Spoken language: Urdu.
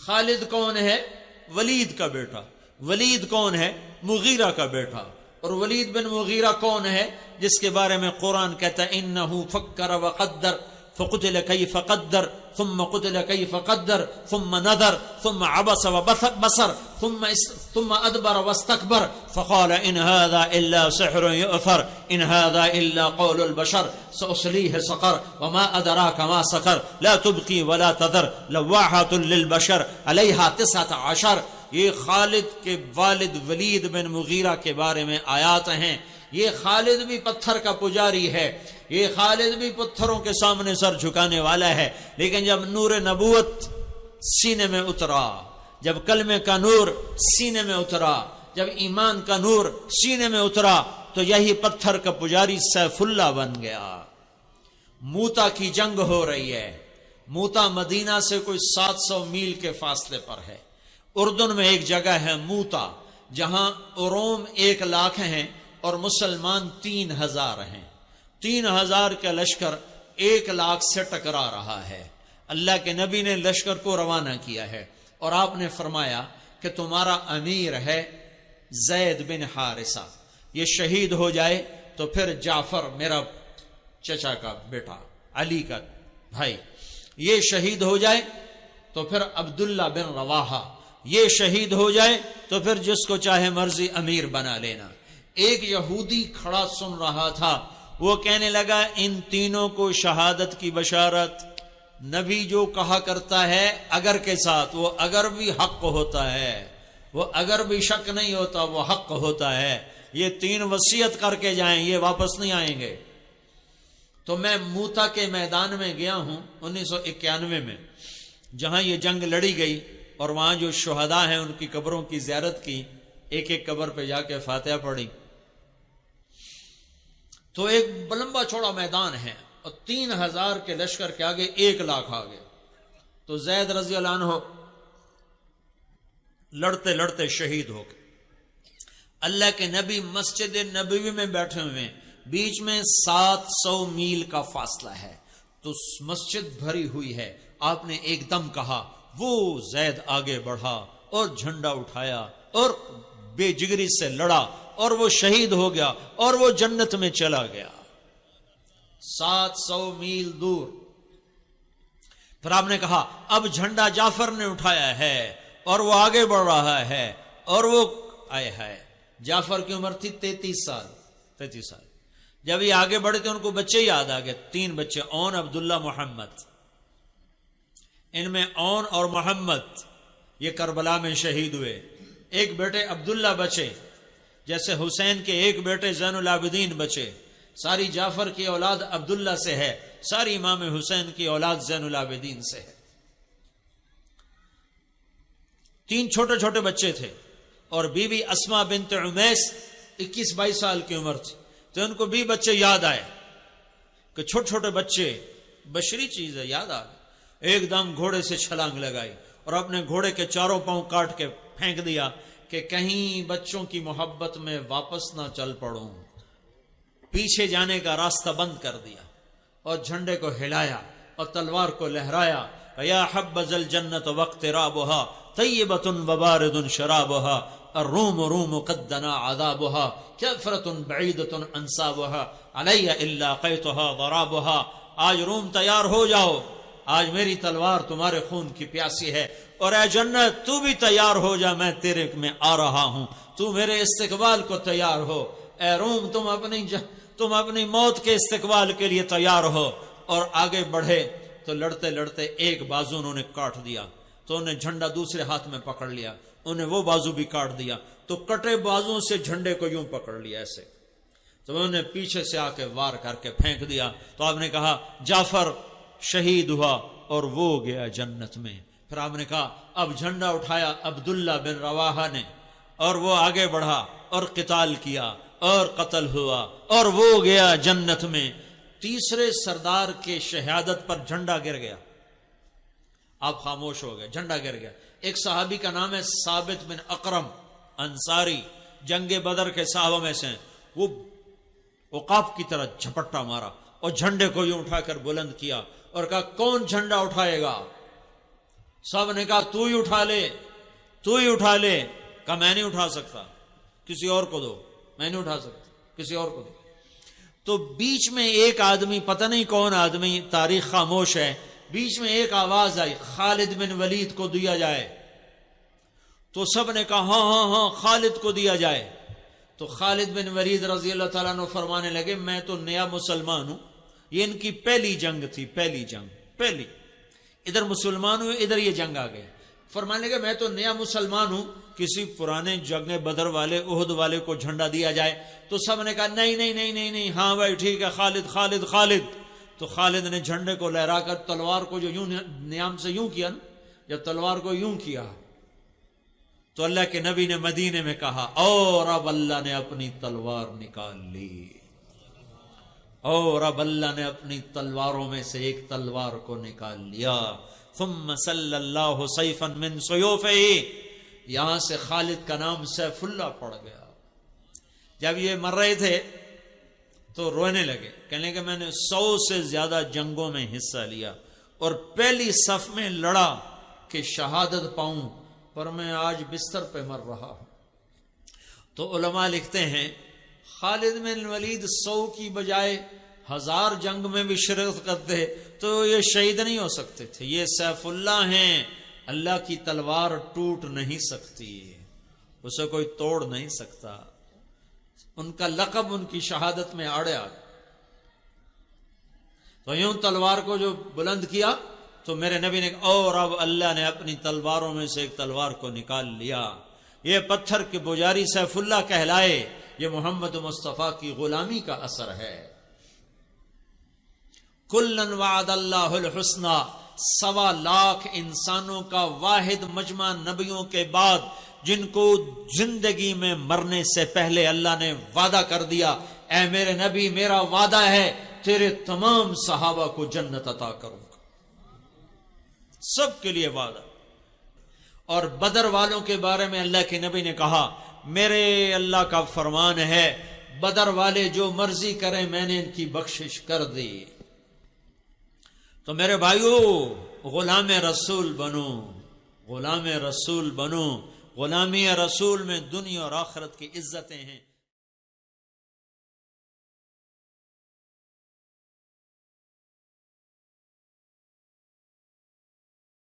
خالد کون ہے؟ ولید کا بیٹا. ولید کون ہے؟ مغیرہ کا بیٹا. اور ولید بن مغیرہ کون ہے جس کے بارے میں قرآن کہتا ہے انہو فکر وقدر فقتل کیف قدر ثم قتل کیف قدر ثم نظر ثم عبس وبصر ثم ادبر واستكبر فقال ان هذا الا سحر يؤثر ان هذا الا قول البشر سأصليه سقر وما ادراك ما سقر لا تبقي ولا تذر لواحة للبشر عليها 19. یہ خالد کے والد ولید بن مغیرہ کے بارے میں آیات ہیں. یہ خالد بھی پتھر کا پجاری ہے, یہ خالد بھی پتھروں کے سامنے سر جھکانے والا ہے, لیکن جب نور نبوت سینے میں اترا, جب کلمے کا نور سینے میں اترا, جب ایمان کا نور سینے میں اترا, تو یہی پتھر کا پجاری سیف اللہ بن گیا. موتا کی جنگ ہو رہی ہے. موتا مدینہ سے کوئی 700 میل کے فاصلے پر ہے. اردن میں ایک جگہ ہے موتا, جہاں روم 1 لاکھ ہیں اور مسلمان 3000 ہیں. 3000 کا لشکر 1 لاکھ سے ٹکرا رہا ہے. اللہ کے نبی نے لشکر کو روانہ کیا ہے اور آپ نے فرمایا کہ تمہارا امیر ہے زید بن حارثہ, یہ شہید ہو جائے تو پھر جعفر میرا چچا کا بیٹا علی کا بھائی یہ شہید ہو جائے تو پھر عبداللہ بن رواحہ یہ شہید ہو جائے تو پھر جس کو چاہے مرضی امیر بنا لینا. ایک یہودی کھڑا سن رہا تھا, وہ کہنے لگا ان تینوں کو شہادت کی بشارت. نبی جو کہا کرتا ہے اگر کے ساتھ, وہ اگر بھی حق ہوتا ہے, وہ اگر بھی شک نہیں ہوتا, وہ حق ہوتا ہے. یہ 3 وصیت کر کے جائیں, یہ واپس نہیں آئیں گے. تو میں موتا کے میدان میں گیا ہوں 1991 میں, جہاں یہ جنگ لڑی گئی, اور وہاں جو شہداء ہیں ان کی قبروں کی زیارت کی, ایک ایک قبر پہ جا کے فاتحہ پڑھی. تو ایک لمبا چوڑا میدان ہے اور 3000 کے لشکر کے آگے 1 لاکھ آگے. تو زید رضی اللہ عنہ لڑتے لڑتے شہید ہو گئے. اللہ کے نبی مسجد نبوی میں بیٹھے ہوئے, بیچ میں 700 میل کا فاصلہ ہے, تو مسجد بھری ہوئی ہے. آپ نے ایک دم کہا, وہ زید آگے بڑھا اور جھنڈا اٹھایا اور بے جگری سے لڑا اور وہ شہید ہو گیا اور وہ جنت میں چلا گیا 700 میل دور. پھر آپ نے کہا اب جھنڈا جعفر نے اٹھایا ہے اور وہ آگے بڑھ رہا ہے, اور وہ آئے ہے. جعفر کی عمر تھی 33 سال. جب یہ آگے بڑھے تھے ان کو بچے یاد آ گئے, 3 بچے, اون, عبداللہ, محمد. ان میں اون اور محمد یہ کربلا میں شہید ہوئے. ایک بیٹے عبداللہ بچے, جیسے حسین کے ایک بیٹے زین العابدین بچے. ساری جعفر کی اولاد عبداللہ سے ہے, ساری امام حسین کی اولاد زین العابدین سے ہے. 3 چھوٹے چھوٹے بچے تھے, اور بیوی اسما بنت عمیس 21-22 سال کی عمر تھی. تو ان کو بھی بچے یاد آئے کہ چھوٹے چھوٹے بچے بشری چیز ہے, یاد آ گئے. ایک دم گھوڑے سے چھلانگ لگائی اور اپنے گھوڑے کے 4 پاؤں کاٹ کے پھینک دیا کہ کہیں بچوں کی محبت میں واپس نہ چل پڑوں. پیچھے جانے کا راستہ بند کر دیا اور جھنڈے کو ہلایا اور تلوار کو لہرایا. یا حبذ الجنت واقترابها طیبۃ وبارد شرابها الروم روم قد دنا عذابها کفرۃ بعیدۃ انصابها علی الا قیتها ضرابها. آج روم تیار ہو جاؤ, آج میری تلوار تمہارے خون کی پیاسی ہے, اور اے جنت تو بھی تیار ہو جا, میں تیرے میں آ رہا ہوں, تو میرے استقبال کو تیار ہو. اے روم تم اپنی موت کے استقبال کے لیے تیار ہو. اور آگے بڑھے تو لڑتے لڑتے ایک بازو انہوں نے کاٹ دیا, تو انہیں جھنڈا دوسرے ہاتھ میں پکڑ لیا, انہیں وہ بازو بھی کاٹ دیا, تو کٹے بازوں سے جھنڈے کو یوں پکڑ لیا ایسے. تو انہوں نے پیچھے سے آ کے وار کر کے پھینک دیا. تو آپ نے کہا جعفر شہید ہوا اور وہ گیا جنت میں. پھر آپ نے کہا اب جھنڈا اٹھایا عبداللہ بن رواحہ نے, اور وہ آگے بڑھا اور قتال کیا اور قتل ہوا اور وہ گیا جنت میں. تیسرے سردار کے شہادت پر جھنڈا گر گیا, آپ خاموش ہو گئے, جھنڈا گر گیا. ایک صحابی کا نام ہے ثابت بن اقرم انصاری, جنگ بدر کے صحابہ میں سے. وہ عقاب کی طرح جھپٹا مارا اور جھنڈے کو یوں اٹھا کر بلند کیا اور کہا کون جھنڈا اٹھائے گا. سب نے کہا تو ہی اٹھا لے، تو ہی اٹھا لے۔ کہا میں نہیں اٹھا سکتا، کسی اور کو دو، میں نہیں اٹھا سکتا، کسی اور کو دو۔ تو بیچ میں ایک آدمی، پتہ نہیں کون آدمی، تاریخ خاموش ہے، بیچ میں ایک آواز آئی خالد بن ولید کو دیا جائے۔ تو سب نے کہا ہاں ہاں ہاں خالد کو دیا جائے۔ تو خالد بن ولید رضی اللہ تعالیٰ عنہ فرمانے لگے میں تو نیا مسلمان ہوں، یہ ان کی پہلی جنگ تھی، پہلی جنگ، پہلی، ادھر مسلمان ہوئے، ادھر یہ جنگ آ گئے۔ فرمانے لگے میں تو نیا مسلمان ہوں، کسی پرانے جنگ بدر والے، احد والے کو جھنڈا دیا جائے۔ تو سب نے کہا نہیں نہیں نہیں نہیں نہیں، ہاں بھائی ٹھیک ہے، خالد خالد خالد۔ تو خالد نے جھنڈے کو لہرا کر تلوار کو جو یوں نیام سے یوں کیا نا، جب تلوار کو یوں کیا تو اللہ کے نبی نے مدینے میں کہا اور اب اللہ نے اپنی تلوار نکال لی، اور اب اللہ نے اپنی تلواروں میں سے ایک تلوار کو نکال لیا۔ ثم صلی اللہ سیفا من سیوفہ، یہاں سے خالد کا نام سیف اللہ پڑ گیا۔ جب یہ مر رہے تھے تو رونے لگے، کہنے لگے میں نے 100 سے زیادہ جنگوں میں حصہ لیا اور پہلی صف میں لڑا کہ شہادت پاؤں، پر میں آج بستر پہ مر رہا ہوں۔ تو علماء لکھتے ہیں خالد بن ولید 100 کی بجائے 1000 جنگ میں بھی شرکت کرتے تو یہ شہید نہیں ہو سکتے تھے۔ یہ سیف اللہ ہیں، اللہ کی تلوار ٹوٹ نہیں سکتی، اسے کوئی توڑ نہیں سکتا۔ ان کا لقب ان کی شہادت میں اڑیا۔ تو یوں تلوار کو جو بلند کیا تو میرے نبی نے کہا اور اب اللہ نے اپنی تلواروں میں سے ایک تلوار کو نکال لیا۔ یہ پتھر کے پجاری سیف اللہ کہلائے، یہ محمد مصطفیٰ کی غلامی کا اثر ہے۔ کلن وعد اللہ الحسنی، 1.25 لاکھ انسانوں کا واحد مجمع نبیوں کے بعد جن کو زندگی میں مرنے سے پہلے اللہ نے وعدہ کر دیا اے میرے نبی میرا وعدہ ہے تیرے تمام صحابہ کو جنت عطا کروں گا، سب کے لیے وعدہ۔ اور بدر والوں کے بارے میں اللہ کے نبی نے کہا میرے اللہ کا فرمان ہے بدر والے جو مرضی کریں میں نے ان کی بخشش کر دی۔ تو میرے بھائیو غلام رسول بنو، غلام رسول بنو۔ غلامی رسول میں دنیا اور آخرت کی عزتیں ہیں۔